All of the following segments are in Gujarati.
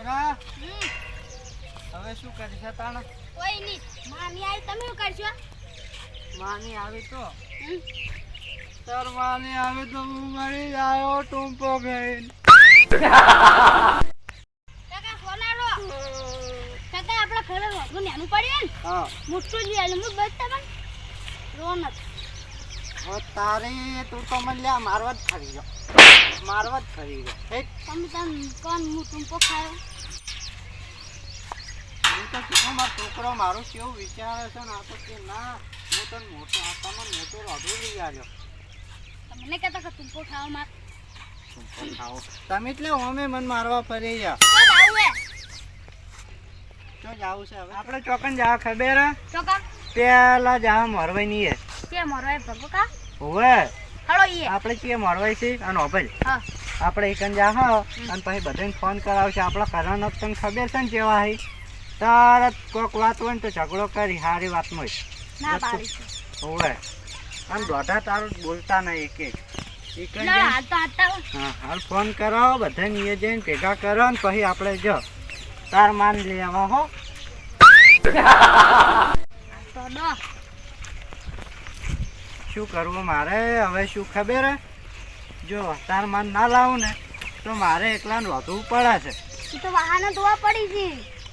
છોકરા હવે શું કરશે તાણા? કોઈ નહીં. માની આવી તમે શું કરશો? માની આવી તો તાર માની આવી તો હું મરી આવ્યો ટૂંપો ખાઈને. કાકા ફોન આલો. કાકા આપણા ઘરે રોટલું નેનું પડ્યું ને? હા મોટું જ લે હું બસ તમને રોનક. તારે તું તો મને લ્યા મારવા જ ફરી ગયો. મારવા જ ફરી ગયો. તમે કોણ હું ટૂંપો ખાયો? હું તો કીધું મારો છોકરો મારું કેવું વિચારે છે ને આ તો કે ના હું તને મોટો તમને મોટો રોધું લઈ આવ્યો. તમને કહેતા કે ટૂંપો ખાવા માર. ટૂંપો ખાવો તમે એટલે અમે મને મારવા ફરી ગયા. તો આવું હે ચો જાવું છે હવે આપણે ચોકન જા ખબર હે? ચોકા પેલા જા મરવાઈ ની હે કે મરવાય ભગોકા હોવે હળો ઈએ આપણે કે મરવાઈ છે અને ઓબલ હા આપણે એકન જા હા અને પછી બધાને ફોન કરાવશે. આપણા ઘરના તને ખબર છે ને જેવા હે તરત કોક વાત હોય ને તો ઝઘડો કરી સારી વાતમાં ના પાડી છે. હોવે અને દોઢા તારું બોલતા નહીં એક ના હાલ તો આતા હા હાલ ફોન કરો બધા નીએ જઈને ભેગા કરો ને પછી આપણે જો તાર માન લેવા હો. તો દો શું કરવું મારે હવે શું ખબર હે? જો તાર માન ના લાવું ને તો મારે એકલાને વધવું પડે છે. ઈ તો વાહન ધોવા પડી છે.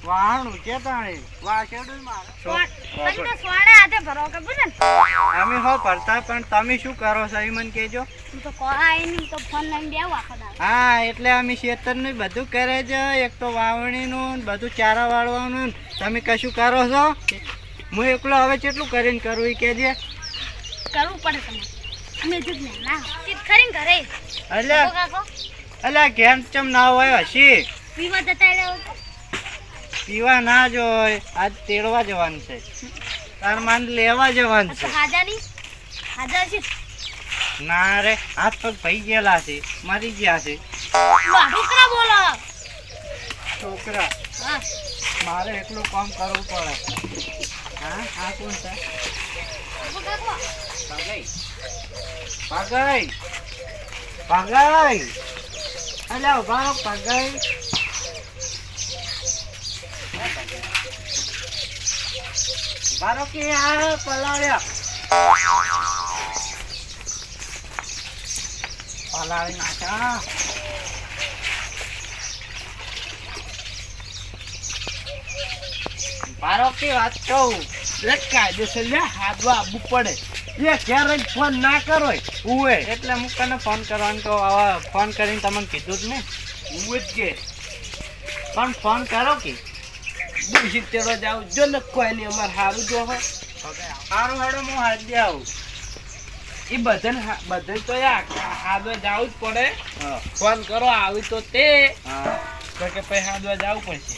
વાહણું છે તાણે વાસેડું મારે તમે તો સ્વાડે હાથે ભરો કે બુજન અમે હો પડતા પણ તમે શું કરો છો એ મને કહેજો. હું તો કોરાય નહીં તો ફોન લઈને બેવ આખો દાડો. હા એટલે અમે ખેતરનું બધું કરે છે. એક તો વાવણીનું ને બધું ચારા વાળવાનું ને તમે કશું કરો છો? હું એકલો હવે કેટલું કરીને કરું એ કહેજે. કરવું પડે તમે અમે જ ને ના ચીત કરીને ઘરે અલ્યા કાકો અલ્યા ઘેર ચમ ના હોય હસી પીવા જતા રહ્યો તો પીવા ના જ હોય આજ તેડવા જવાનું છે. તાર માન લેવા જવાનું છે. હાજા નહીં હાજા છે ના રે હાથ પગ ભાઈ ગયેલા છે મરી ગયા છે છોકરા બોલો છોકરા. હા મારે એટલું કામ કરવું પડે. હા આ કોણ છે? કાકો ભાગાઈ ભાગાઈ ભાગાઈ અલ્યા ઉભા રહો ભાગાઈ. બારો કે આ પલાળ્યા પલાળી નાખ્યા. બારો કે વાત કહું કાયદેસર હાથવા આવવું પડે. એ ક્યારેય ફોન ના કરો ઉવે એટલે હું તને ફોન કરવાનું તો આવા ફોન કરીને તમને કીધું જ ને ઉવે જ કે પણ ફોન કરો કે દૂષિત તેડો જાવ જો ને કોઈ નહીં અમારે સારું જો હો સારું હેડો હું હાથ આવું. એ બધાને તો હાદવા જવું જ પડે. હા ફોન કરો આવી તો તે હા તો કે પછી હાદવા જવું પડશે.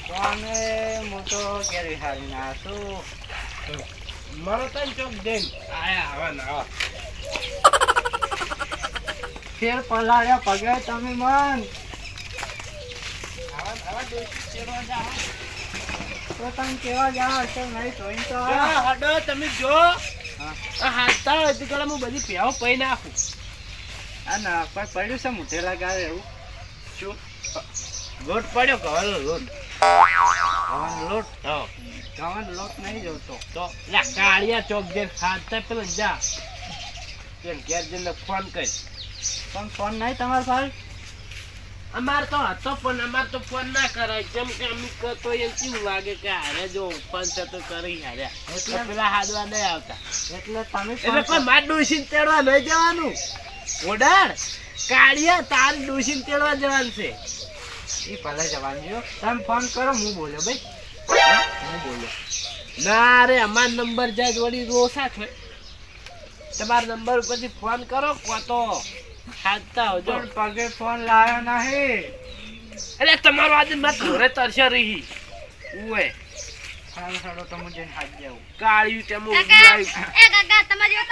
તો અમે હું તો કેરી હારી ના છું. મારો તને ચોક જઈને આયા આવા ને આવા ફેર પલાળ્યા પગે તમે મન આવા ને આવા દૂષિત તેડો જાવ. તો તમે કેવા જાઓ છો નહીં જોઈને તો જો હડો તમે જો હા આ હાથતા હોય તો હું બધી પ્યાવ પઈ નાખું. આ ના કોઈ પડ્યું છે મોઢે લગાવે એવું શું લોટ પડ્યો ઘરનો લોટ ઘઉંનો લોટ હા ઘઉંનો લોટ નહીં જોતો. તો લા કાળિયા ચોક જઈને હાથતા પેલો જા કે ઘેર જઈને ફોન કરી. પણ ફોન નહીં તમારા પાસે? અમાર તો હતો પણ અમાર તો ફોન ના કરાય કેમ કે અમે તો એમ કેવું લાગે કે હારે જો ફોન છે તો કરી હાર્યા એટલે પેલા હાદવા નહીં આવતા. એટલે તમે એટલે કોઈ માર ડૂસીને તેડવા નહીં જવાનું. ઓડાર કાળિયા તાર ડૂસીને તેડવા જવાનું છે. એ ભલે જવાનું જો તમે ફોન કરો હું બોલ્યો ભાઈ હું બોલ્યો. ના રે અમાર નંબર જાય વળી રોસા છે. તમારા નંબર ઉપરથી ફોન કરો કો તો હાથતા આવજો. પણ પગે ફોન લાવ્યો નહીં. એટલે તમારો આજે મત ઘરે તરશે રહી ઉએ સારું સારું તો હું જઈને હાથ જાઉં. કાળિયું તેમ કાકા એ કાકા તમારી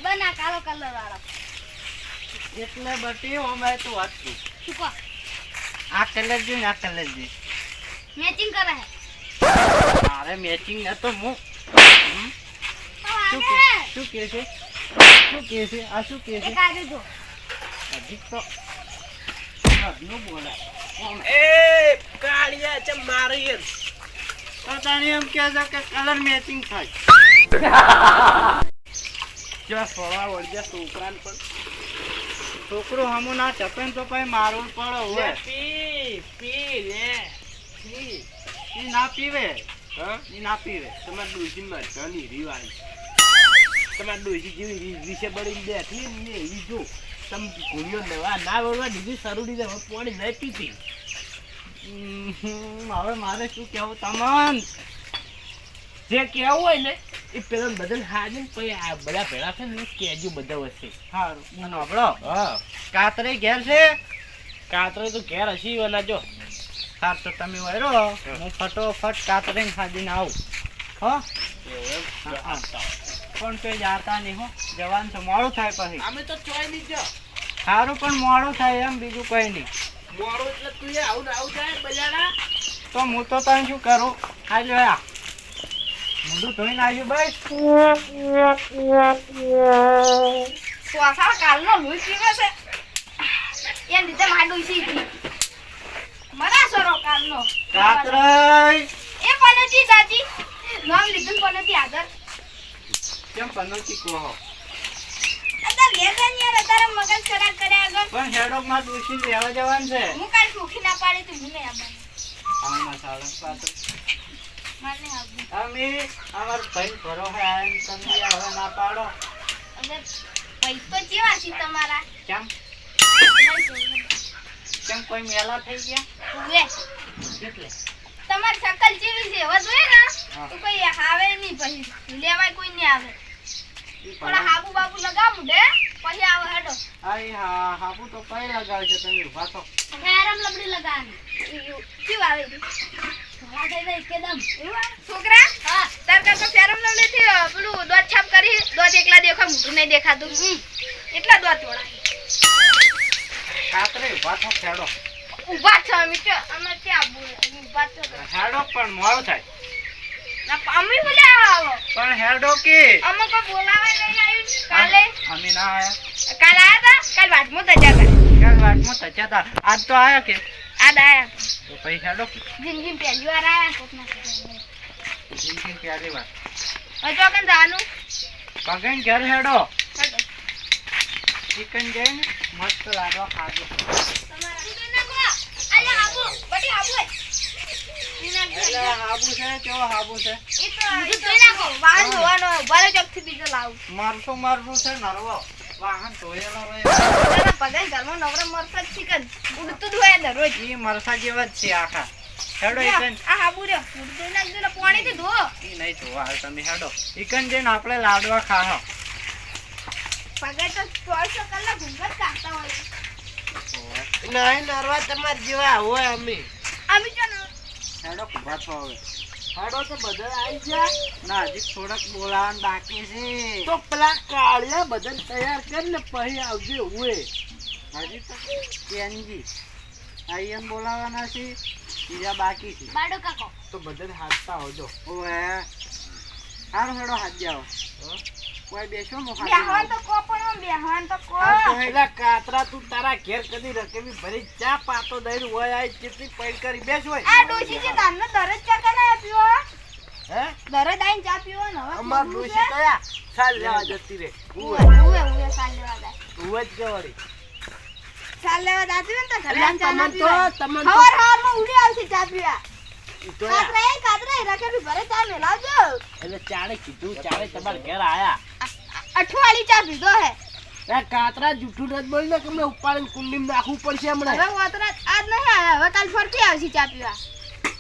બના કાળો કલર વાળો એટલે બટી અમે તું વાત છું. શું કહો આ કલર જોઈને આ કલર જોઈ મેચિંગ કરે હે મારે મેચિંગ નતો હું શું કે છે શું કે છે આ શું કે છે? એક આગળ જો હજી તો ઘરનું બોલે. એ કાળિયા છે મારી એમ. તો તને એમ કહે છે કે કલર મેચિંગ થાય. જો સોળા વળગ્યા છોકરાને પણ છોકરો હમું ના ચપે ને તો પછી મારવું પડે લે હોય. પી પી લે પી. ઈ ના પીવે, હા ઈ ના પીવે. તમારા ડોશી માં ઘણી રીવાય તમારા ડોશી જેવી વિશે બળી બેઠી ને એવી જો તમે ઘૂમ્યો નવા ના વળવા દીધી સરુડી ને પાણી નહીં પીતી. હવે મારે શું કેવું તમન? જે કેવું હોય ને એ પેલા બધા હાજે ને પછી આ બધા ભેળા છે ને કેજો બધા વચ્ચે. સારું મને હબળો. હા કાતરે ઘેર છે? કાતરો તો ઘેર હસી વાલા જો. સાર તો તમે વહેરો, હું ફટોફટ કાતરે ખાધીને આવું. હો એવું પણ કોઈ જાતા નહીં હો, જવાન તો મોડું થાય પછી. અમે તો ચોય નહીં જો સારું પણ મોડું થાય એમ, બીજું કઈ નહીં. મોડું એટલે તું એ આવું ને આવું જાય બજારા. તો હું તો તને શું કરું? આજો આ મોઢું ધોઈને આવ્યું ભાઈ. શ્વાસા કાલનો લોહી પીવે છે એ લીધે માંડું છે મરા સરો કાલનો કાતરે એ પનતી દાદી નામ લીધું પનતી આદર કેમ પનોતી કહો? અત્યારે લેજન યાર અત્યારે મગજ ખરાબ કર્યા આગળ પણ હેડોક માં દોશી લેવા જવાનું છે. હું કાલ સુખી ના પાડી તો મને આવવાનું આમાં સારું પાત્ર મને આવવું અમે અમાર ભાઈ ભરો હે એમ તમે હવે ના પાડો. હવે પૈસો કેવા છે તમારા કેમ કેમ કોઈ મેલા થઈ ગયા? ઉવે એટલે તમારી શકલ જેવી છે હવે જોઈએ ને હા. તો કોઈ આવે નહીં પછી લેવાય કોઈ નહીં આવે ઈ થોડા પણ હાબુ બાબુ લગાવું દે પછી આવે હેડો આઈ હા હાબુ તો પೈ લગાવશે. તમે ઉભા થો. ફેરમ લબડી લગાવવાની કેવું આવે છે ધોળા થઈ જાય એકદમ એવું આવે છોકરા હા તાર કાકા ફેરમ લબડી થી પેલું દોત છાપ કરી દોત એકલા દેખા મોટું નહીં દેખાતું એટલા દોત થોડા કાતરે ઉભા થો. ખેડો ઊભા છો અમે ક્યાં ઊભા છો હેડો પણ મોડું થાય. ના અમે બોલે આવો પણ હેડો કે અમે કોઈ બોલાવે નહીં આવ્યું કાલે અમે ના આયા. કાલ આયા હતા કાલ વાટમાં તો જતા ક્યાં વાટમાં તચ્યા તા? આજ તો આયા કે? આ દાયા તો પછી હેડો. જિંદગી પહેલી વાર આયા કોકના જિંદગી પ્યારી વાત. હવે તો કન જાનું પગન ઘર હેડો. હેડો ચિકન જઈને મસ્ત લાડવા ખાજો. એટલે હાબુ છે કેવો હાબુ છે? મારતું છે નરવો. વાહન ધોયેલો રહે. ઈ મરસા જેવા જ છે આખા. હેડો ઈકન. ઈ નહીં ધોવા હાલ તમે હેડો. ઈકન જઈને આપણે લાડવા ખાહો. નહીં નરવા તમાર જેવા હોય અમે. હેડો ઉભા છો હવે. હાડો તો બધા આવી ગયા. ના હજી થોડાક બોલાવાનું બાકી છે. તો પેલા કાળિયા બધાને તૈયાર કર ને પછી આવજે હોય. હજી તો કેનજી આઈએમ બોલાવાના છે, બીજા બાકી છે. તો બધાને હાથતા આવજો. ઓએ હારું હેડો હાથ જાઓ. કોઈ બેસો મો હાથ પેલા કાતરા તું તારા ઘેર કદી રકેબી ભરી ચા પાતો દઈને હોય આ કેટલી પૈડ કરી બેસ હોય. હે અમાર ડોશી કયા સાલ લેવા જતી રે. ઉવે જ ગવરી. એટલે ચાણે કીધું ચાણે તમારે ઘેર આયા. અઠવાડિયે ચા પીધો હે એ કાતરા જૂઠું નથી બોલી ને કે હમણાં ઉપાડીને કુંડીમાં નાખવું પડશે હમણાં. હવે વતરા આજ નહીં આવ્યા હવે કાલ ફરતી આવશે ચા પીવા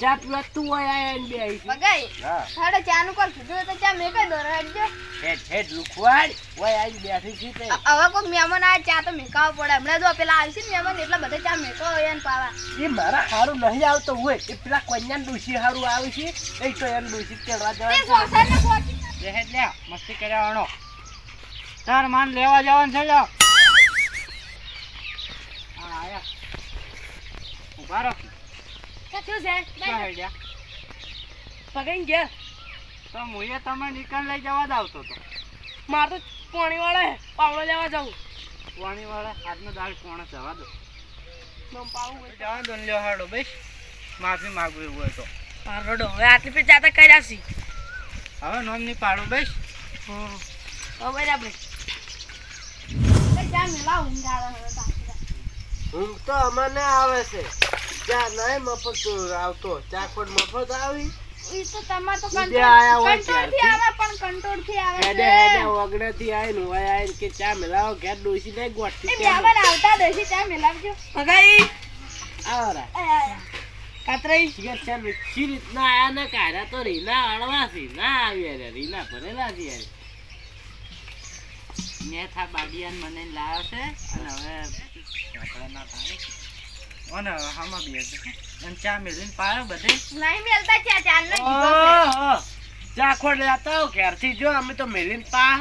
ચા પીવા તું હોય આયા ને બે આવીશ. બગાઈ હા હાડે ચા નું કર કીધું તો ચા મેં કઈ દોર હટજો હેડ હેડ લુખવાડ હોય આવીને બેઠી છે તે. હવે કોઈ મહેમાન આવે ચા તો મેકાવો પડે હમણાં જો પેલા આવશે ને મહેમાન એટલા બધા ચા મેકો એને પાવા એ મારા હારું નહીં આવતો હોય એ પેલા કન્યાને ડોશી હારું આવે છે એ તો એને ડોશી ચડવા તે જવાનું. સોસાને પહોંચી બેહે લે મસ્તી કર્યા વાળો. તાર માન લેવા જવાનું છે. લ્યો હા આયા. ઉભા રહો. કશું છે ક્યાં હેડ્યા? પગઈ ગયા તો મુએ તમે નિકાલ લઈ જવા જ આવતો તો. માર તો પાણી વાળા પાવડો લેવા જાઉં પાણી વાળા આજનો દાળ કોણ જવા દો. નામ પાવું હોય જવા દો ને, લ્યો હાડો બેસ. માફી માંગવી હોય તો રડો હવે આટલી પે જાતા કર્યા છે હવે નોમ ની પાડો બેસ. હવે બરાબર ચા મેલા ઊંઘ આવે હવે તારા. ઊંઘ તો અમને આવે છે ચા નહીં મફત આવતો ચા ખોટ મફત આવી ઈ તો તમાર તો ઉદે આયા હોય કંટ્રોલ થી આવે પણ કંટ્રોલ થી આવે હેડે છે. હેડે વગડેથી આવીને હોય આવીને કે ચા મેલાવો ઘેર ડોસી નહીં એ ગોઠતી બેવાન આવતા દેશી ચા મેલાવજો. ભગાઈ આવરા કાતરાઈ શિખર ચાલ વીછી રીતના આયા ને કાઢ્યા તો રીના અળવાથી ના આવી રે રીના ભરેલા છે યાર મેં થા બાડિયાન મને લાવ્યો છે અને હવે ના થાય અને હામાં બી છે અને ચા મેળવીને પાયો બધે. નહીં મેલતા ચા ચાલ ને કીધો ઓહો ચા ખોટ લેતા આવો ઘેરથી જો અમે તો મેલીને પાહ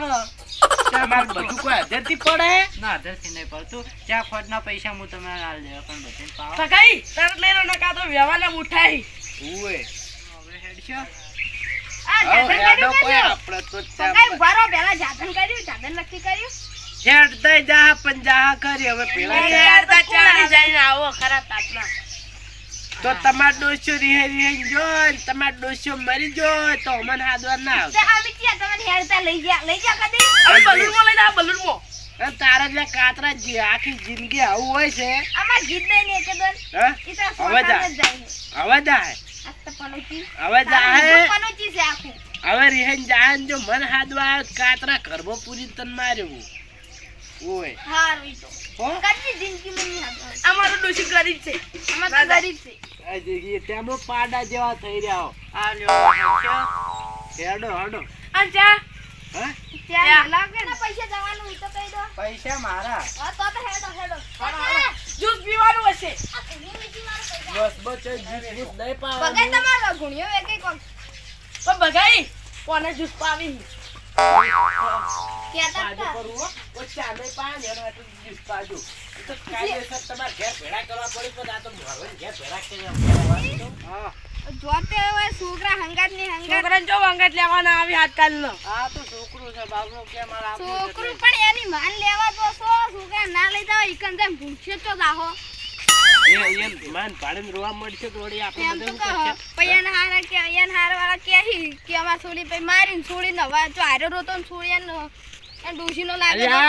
ચા માર બધું કોઈ હદેરથી પડે ના અધરથી નહીં પડતું. ચા ખોટના પૈસા હું તમને લાલ દેવા પણ બધે પાવો. ભગાઈ તરત લઈ લો નકા તો વ્યવહારના ઉઠાઈ ઉએ હવે હેડશો. આ હવે જાતન હેડો કોઈ કર્યું આપણે તો ચા કઈ ઉભા રહો પહેલા જાતન કર્યું જાતન નક્કી કર્યું. હેડતા જા પણ જા કરી હવે પેલા ચા યાર ચાલી જઈને આવો ખરા તાપના તો તમાર ડોસ્યો રીહે રીહે જો તમાર ડોસ્યો મરી જો તો અમને હાદવા ના તે અમે ક્યાં તમને હેરતા લઈ જા કદી. હવે બલૂનમાં લઈ જા બલૂનમાં આવે તારા એટલે કાતરા આખી જિંદગી આવું હોય છે અમાર ગીત દે ને કે દન હા ઈ તો હવે જા. સોટાને જ જાય હવે જા આ તો પનોતી હવે જા પનોતી છે આખું. હવે રીહેન જાન જો મન હાદવા કાતરા કરબો પૂરી તન માર્યો ઓય હારું ઈ તો હો કદી જિંદગી માં નહીં આવતો. અમારો ડોશી ગરીબ છે અમાર તો ગરીબ છે. આ તેમાં પાડા જેવા થઈ રહ્યા આ લ્યો હેડશો. હેડો હેડો અને ચા હા ત્યાં લાગે ને પૈસા જવાનું ઈ તો કહી દો. પૈસા મારા. હા તો હેડો જ્યુસ પીવાનું હશે આ ઘણી મીઠી મારો પૈસા. બસ બસ જૂસ નહીં બગાઈ પાવાનું તમારો ગુણ્યો એકે કોણ પણ ભગાઈ કોને જ્યુસ પાવી કેતા પાજો હતા. કરું હો ઓ ચા નહીં પાન હેડો એટલે જૂસ પાજો એ તો કાયદેસર તમારે ઘેર ભેળા કરવા પડે પણ આ તો મારો ઘેર ભેળા કર્યા હા જોતે હવે છોકરા હંગાત ની હંગાત છોકરાને જો અંગત લેવાના આવી આજકાલનો આ તો છોકરું છે બાબરો કે મારા છોકરું પણ એની માન લેવા તો છોકરા ના લઈ જાવ ઈકન જેમ ભૂખશે તો દાહો એ માન પાડીને રોવા મળશે તો વળી આપણે એમ તો બધું કહો કરશે પૈયાના હારા કે અહીંયા હારા વાળા કે અમાર છોડી પઈ મારીને છોડીને હવે જો હારો રોતો ને છોડી એને ડોશીનો લાગે તો.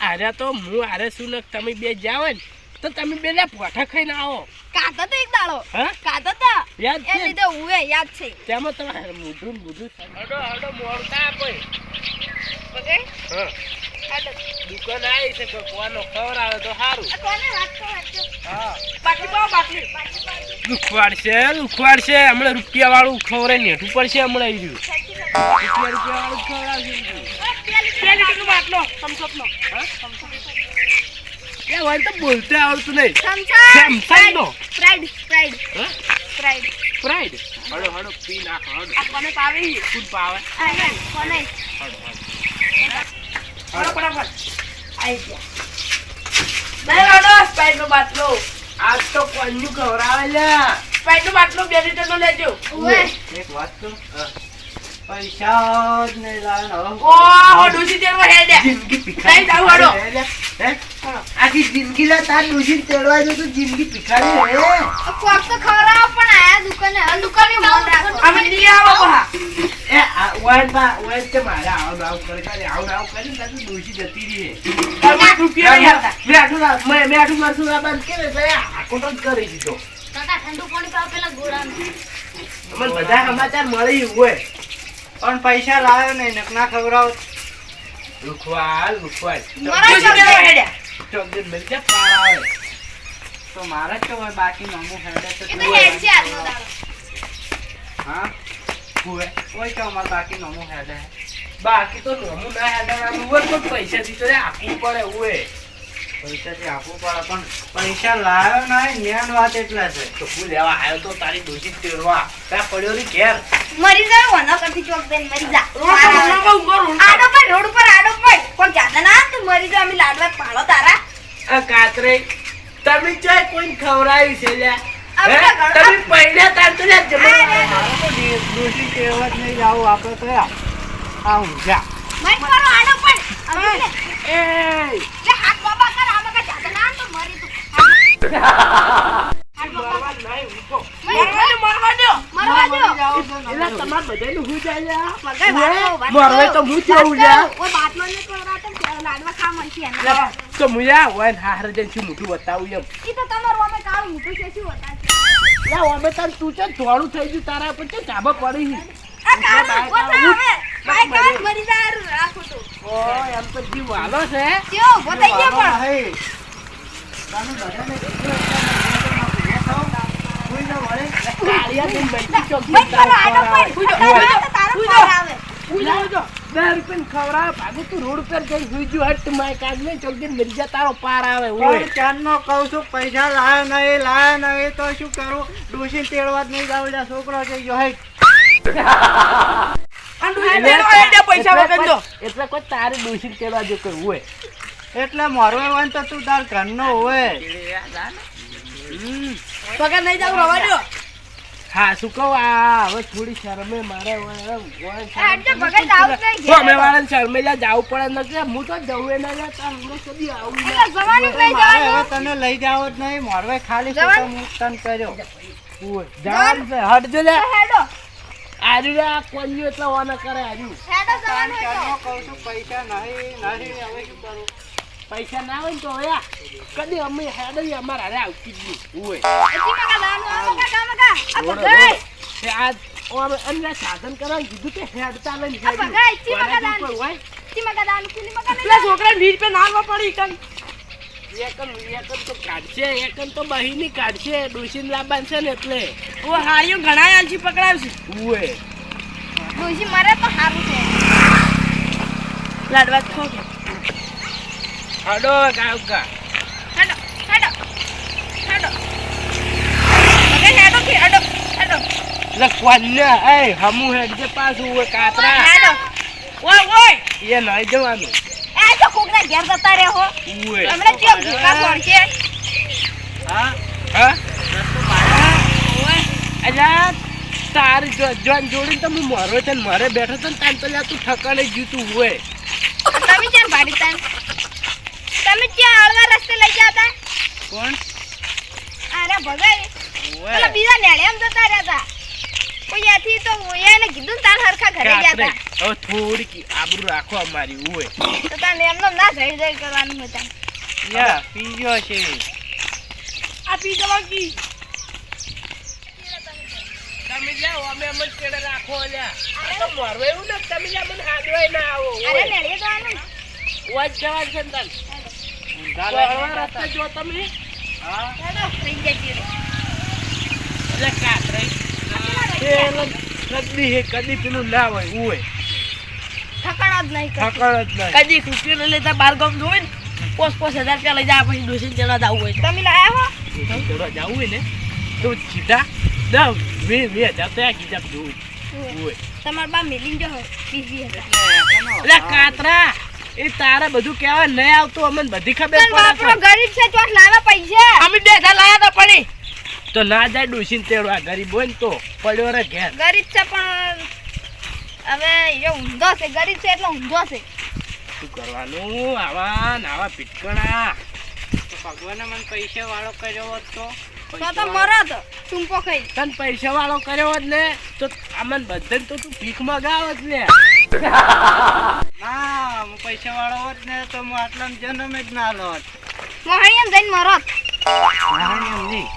અરે તો હું અરે શું ને તમે બે જાઓ ને તો તમે બે લે પોઠા ખાઈને આવો કાતો તો એક દાડો હા કાતો તો યાદ એ છે લીધે ઉવે યાદ છે તેમાં તમારે મૂઢું મૂઢું હડો હડો મોડતા કોઈ ઓકે હા દુકાન આવી છે કોઈ કોનો ખબર આવે તો સારું આ કોને વાત કરો હા બાટલી પાવ બાટલી લુખવાડશે હમણાં રૂપિયા વાળું ખવરે નેઠું પડશે હમણાં આવી રહ્યું રૂપિયા વાળું ખવડાવશે 2 લીટરનો બાટલો સમસપનો એ હોય તો બોલતે આવડતું નહીં સમસા સેમસંગનો સ્પ્રાઇડ હા સ્પ્રાઇડ સ્પ્રાઇડ હડો હડો પી નાખો હડો આ કોને પાવી કોણ પાવે આ કોને હડો હડો હળો ફટાફટ આઈ ગયા નહીં હળો સ્પ્રાઇટનો બાટલો આજ તો કોણનું ખવડાવે લ્યા સ્પ્રાઇટનો બાટલો 2 લીટરનો લેજો ઉવે એક વાત તો પૈસા જ નહીં લાવે ઓહો ડોશી તેરવા હેડ્યા જિંદગી નહીં જાવ હડો હે આખી જિંદગી લા તાર ડોશી તેડવા જો તો જિંદગી ભિખારી હે કોક તો ખવડાવો પણ આયા દુકાને આ દુકાનની મોન રાખો અમે નહીં આવો પહા એ વાન તે મારે આવ આવ કરે કરીને તાર ડોશી જતી રહી હે તાર રૂપિયા નહીં આવતા મેં આટલું મારશું આ બંધ કરે એટલે આ કોટો જ કરી દીધો કાકા ઠંડુ પાણી પાવ પેલા ગોળાનું અમને બધા સમાચાર મળી હોય પણ પૈસા લાવ્યો નહીં નકના ખવડાવો. લુખવાડ ડોશી તેરવા હેડ્યા ચોકલેટ મળી જાય પાર આવે તો મારે જ તો હોય બાકી નમું હેડે છે એ તો હેડ છે આજનો દાડો હા હોય કોઈ તો અમારે બાકી નમું હેડે બાકી તો નોમું ના હેડવાનું હોય પણ પૈસાથી તો આપવું પડે હોય પૈસાથી આપવું પડે પણ પૈસા લાવ્યો નહીં મેન વાત એટલે છે. તો હું લેવા આવ્યો તો તારી ડોશી તેડવા ત્યાં પડ્યો ની ઘેર મરી જાય વનો કરતી ચોક દઈને મરી જા રોડ આડો પર રોડ ઉપર આડો પર કોણ જાતા ના તું મરી જા અમે લાડવા પાડો તારા આ કાતરે તમે ચાય કોઈ ખવડાવી છે લ્યા અમે હે? તો ઘર- તમે પહેલા તાર તો લ્યા જમા મારે તો ડોશી કહેવા જ નહીં જાવું આપણે તો આ ઊંઝા મત કરો આડો પર અમે એ લે હાથ બાબા કર આમાં કા જાતા ના તો મરી તું મારવા નહીં ઊભો. મરવા દો. મરવા દો. એટલે તમારે બધાયનું હું જાય લ્યા? મગાઈ વાળો, વાત મારવાય તો કરો. હું કેવું લ્યા? ઓ બાટલો ને ખવડાવતો ને લાડવા ખા મળશે એને. લે, તો મુયા હોય ને હારે જઈને શું મોટું બતાવું એમ. ઈ તો તમારું અમે કાળું મોટું છે શું હતા છે? લે, હવે તાર તું છે થોડું થઈ ગયું તારા પર છે ધાબા પડી છે. આ કાળું ગોતા હવે. બાઈક કાઢ મરી જાય હારું રાખું તું. ઓય, આમ તો જીવ વાલો છે. કેવો ઉભો થઈ ગયો પણ. કાળિયા દિન બેઠી ચોક ભાઈ તારો આડો પડ. તારો તો તારો પાર આવે. ઉજાવ જો 10 રૂપિયા ખવડાવે ભાગુ તું રોડ પર જઈને સુઈ ગયો હટ માય કાઢ ને ચોક દિન મિર્જા તારો પાર આવે ઓય ચાંદનો કહું છું પૈસા લાયા નહીં તો શું કરું ડોસી તેડવા જ નહીં જાવ છોકરો થઈ ગયો હે પૈસા વગર દો. એટલે કોઈ તારે ડોસી તેડવા જો કરવું હોય એટલે મારો હોય તો તું તાર ઘરનો હોય પગાર નહીં જાવ રવા દો. હા શું કહું આ હવે થોડી શરમે મારે આટલે ભગાઈ જાવ જ નહીં ઘેર. અમે વાળા શર્મેલા જવું પડે ન કે હું તો જવું ના લે તાર હમણાં કદી આવું ના. એટલે જવાનું જ નહીં મારે હવે જવાનું. તને લઈ જાવ જ નહીં મારવે ખાલી જવાનું? હું તને કર્યો ઓય જવાનું છે હટ જો લે તો હેડો. આજુ લે આ કોન્યું એટલે વાના કરે આજુ હેડો જવાનું હોય ચાંદનો તો. કહું છું પૈસા નહીં હવે શું કરું પૈસા ના હોય ને તો હવે આ કદી અમે હેડવી અમારે હારે આવતી જ નહીં ઓય હજી મગા દાનું આ મગા કા મગા. આ ભગાઈ. તે આજ ઓમે અમને સાધન કરવાનું કીધું કે હેડતા લઈને આ ભગાઈ ચી મગા કોના દાનું. ઉપર હોય ચી મગા દાનું કુલી મગા નહીં. પેલા છોકરા 20 રૂપિયા નાલવા પડી કન. એકન તો કાઢશે એકન તો બહીની કાઢશે ડોસીને લાવવાનું છે ને એટલે ઓ હારીઓ ઘણા આલસી પકડાવશે. ઓય ડોશી મરે તો સારું છે. લાડવા ખો કે. હડો ગાવકા હેડો હેડો હેડો. મગા હેડો કે હેડો હેડો એટલે કોને એ હમુ હેડજે પાછું ઓય કાતરા હેડો. ઓય ઓય. એ નહીં જવાનું આ તો કોકના ઘેર જતા રહે હો. ઓય હમણાં કેમ ભૂખા સોળશે? હા હા ઓય. અલ્યા તારી જોન જોડીને તો હું મારો છે ને મારે બેઠો તો ને તાન તો લ્યા તું ઠકાણે જીતું હોય તમે ક્યાં ભાડી તાન? તમે ક્યાં હળવા રસ્તે લઈ ગયા હતા? કોણ અરે ભગાઈ. પેલા બીજા નેળે એમ જતા રહ્યા હતા. કોઈ આથી તો એને કીધું ને તાર હરખા ઘરે ગયા કાતરે હતા. હવે થોડીક આબરૂ રાખો અમારી હોય તો તાને એમનો ના જઈ જઈ કરવાનું હતા. યા પીજો છે આ પી જવા કી. તમે જાઓ અમે અમજ કેડે રાખો અલ્યા આ તો મારવા એવું ને તમે જા મને હાડવાય ના આવો અરે નેળે જવાનું. વાજ જવા છે ને તાન ઊંધા રસ્તે જો તમે હા હેડો થઈ જાય ચીડે. એટલે કાતરે કદી હે કદી પેલું ના હોય ઠકાણો જ નહીં કરતી. ઠકાણ જ નહીં કદી ખુશી લઈ લેતા બાર ગામ જોવે ને 5,000 રૂપિયા લઈ જાય પછી ડોસીને તેડવા જાવું હોય તો. તમે લાયા હો? થોડો જવું હોય ને તો સીધા 10,000 તો આ કીધા જોવું હોય તમારા બા મિલિંગ જો હોય 20,000. એટલે કાતરા એ તારે બધું કહેવાય નહીં આવતું અમને બધી ખબર તન બાપરો પડે ગરીબ છે ચોટ લાવા પૈસા. અમે 2,000 લાયા તા પડી. તો ના જાય ડોસીને તેડવા ગરીબ હોય ને તો પડ્યો રે ઘેર ગરીબ છે પણ હવે એ ઊંધો છે. ગરીબ છે એટલે ઊંધો છે. શું કરવાનું આવા ને આવા પીટકણા ભગવાને મને પૈસા વાળો કર્યો હોત તો તો મરો તો ટૂંપો ખાઈ. તને પૈસા વાળો કર્યો હોત ને તો અમને બધાને તો તું ભીખ મગાવત ને ના હું પૈસા વાળો હોત ને તો હું આટલા જન્મ જ ના લોત મોહણીયમ જઈને મરો. નારાયણ નહીં